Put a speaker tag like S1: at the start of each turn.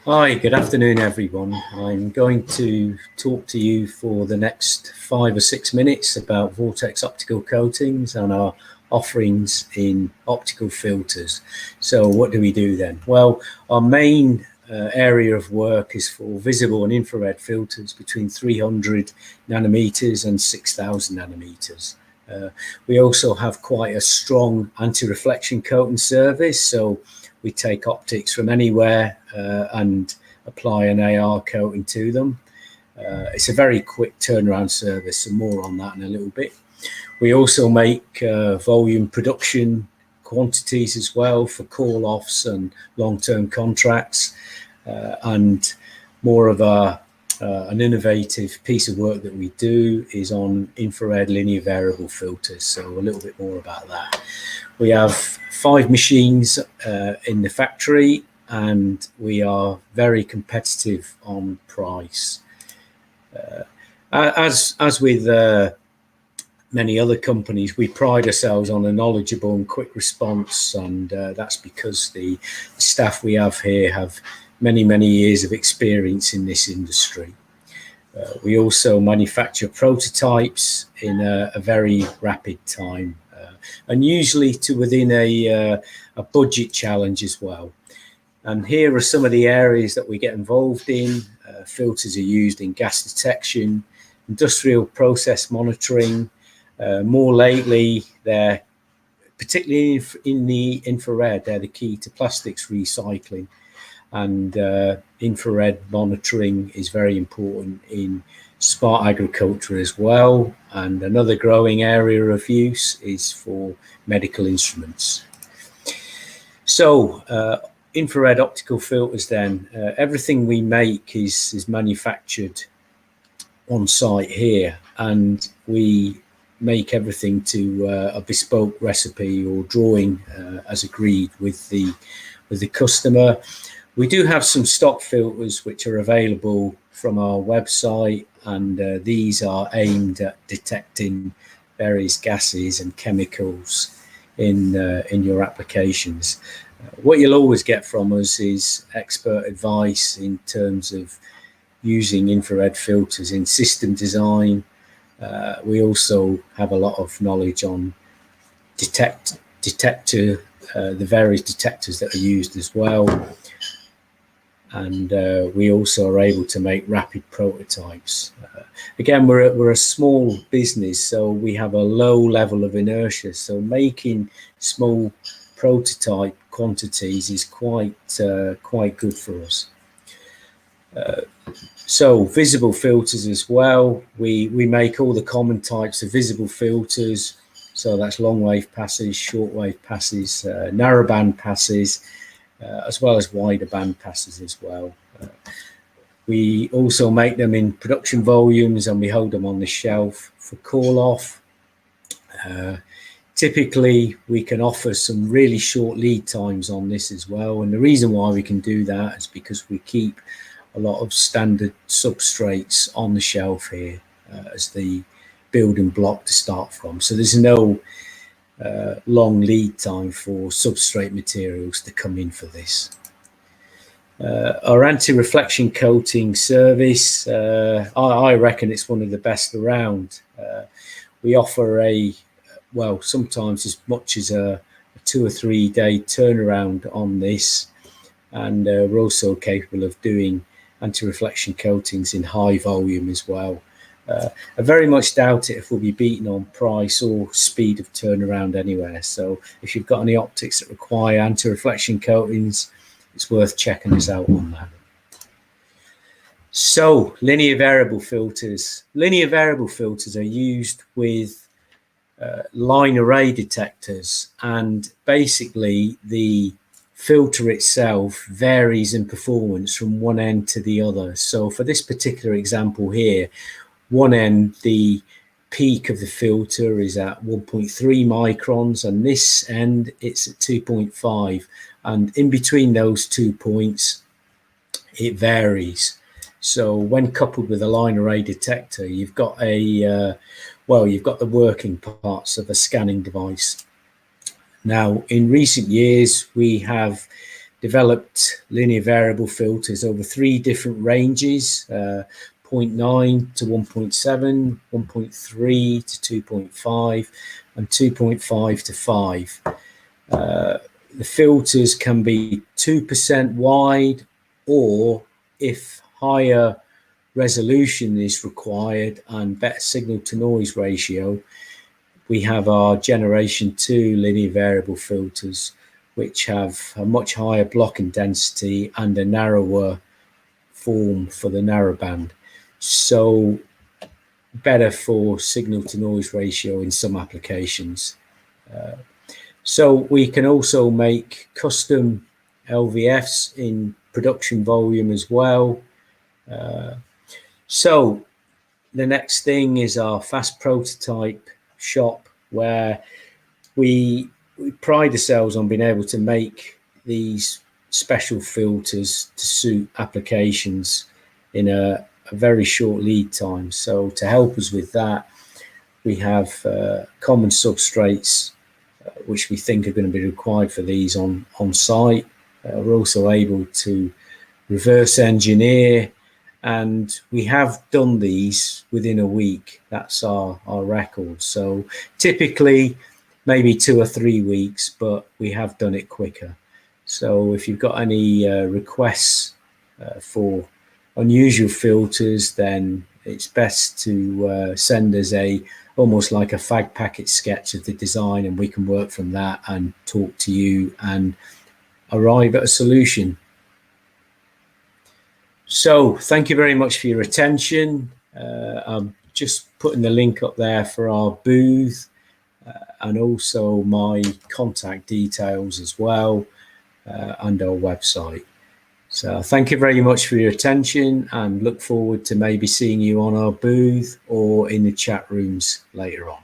S1: Hi, good afternoon, everyone. I'm going to talk to you for the next 5 or 6 minutes about Vortex Optical Coatings and our offerings in optical filters. So what do we do then? Well, our main area of work is for visible and infrared filters between 300 nanometers and 6,000 nanometers. We also have quite a strong anti-reflection coating service, so we take optics from anywhere and apply an AR coating to them. It's a very quick turnaround service, and more on that in a little bit. We also make volume production quantities as well for call-offs and long-term contracts, and more of an innovative piece of work that we do is on infrared linear variable filters, so a little bit more about that. We have 5 machines in the factory, and we are very competitive on price. As with many other companies, we pride ourselves on a knowledgeable and quick response, and that's because the staff we have here have many years of experience in this industry. We also manufacture prototypes in a very rapid time, and usually to within a budget challenge as well. And here are some of the areas that we get involved in. Filters are used in gas detection, industrial process monitoring. More lately, they're particularly in the infrared, they're the key to plastics recycling. And infrared monitoring is very important in smart agriculture as well. And another growing area of use is for medical instruments. So infrared optical filters then, everything we make is manufactured on site here, and we make everything to a bespoke recipe or drawing as agreed with the customer. We do have some stock filters which are available from our website, and these are aimed at detecting various gases and chemicals in your applications. What you'll always get from us is expert advice in terms of using infrared filters in system design. We also have a lot of knowledge on the various detectors that are used as well. And we also are able to make rapid prototypes. Again, we're a small business, so we have a low level of inertia. So making small prototype quantities is quite good for us. So visible filters as well. We make all the common types of visible filters. So that's long wave passes, short wave passes, narrow band passes, as well as wider band passes as well. We also make them in production volumes, and we hold them on the shelf for call off. Typically, we can offer some really short lead times on this as well. And the reason why we can do that is because we keep a lot of standard substrates on the shelf here as the building block to start from. So there's no long lead time for substrate materials to come in for this. Our anti-reflection coating service, I reckon it's one of the best around. We offer sometimes as much as a 2 or 3 day turnaround on this, and we're also capable of doing anti-reflection coatings in high volume as well. I very much doubt it if we'll be beaten on price or speed of turnaround anywhere. So if you've got any optics that require anti-reflection coatings, it's worth checking us out on that. So linear variable filters. Linear variable filters are used with line array detectors, and basically the filter itself varies in performance from one end to the other. So for this particular example here, one end, the peak of the filter is at 1.3 microns, and this end it's at 2.5, and in between those 2 points it varies. So when coupled with a line array detector, you've got the working parts of a scanning device. Now, in recent years, we have developed linear variable filters over 3 different ranges, 0.9 to 1.7, 1.3 to 2.5, and 2.5 to 5. The filters can be 2% wide, or if higher resolution is required and better signal to noise ratio, we have our generation 2 linear variable filters, which have a much higher blocking density and a narrower form for the narrowband. So better for signal to noise ratio in some applications. So we can also make custom LVFs in production volume as well. So the next thing is our fast prototype shop, where we pride ourselves on being able to make these special filters to suit applications in a very short lead time. So to help us with that, we have common substrates which we think are going to be required for these on site. We're also able to reverse engineer, and we have done these within a week. That's our record. So typically maybe 2 or 3 weeks, but we have done it quicker. So if you've got any requests for unusual filters, then it's best to send us almost like a fag packet sketch of the design, and we can work from that and talk to you and arrive at a solution. So thank you very much for your attention. I'm just putting the link up there for our booth and also my contact details as well, and our website. So thank you very much for your attention, and look forward to maybe seeing you on our booth or in the chat rooms later on.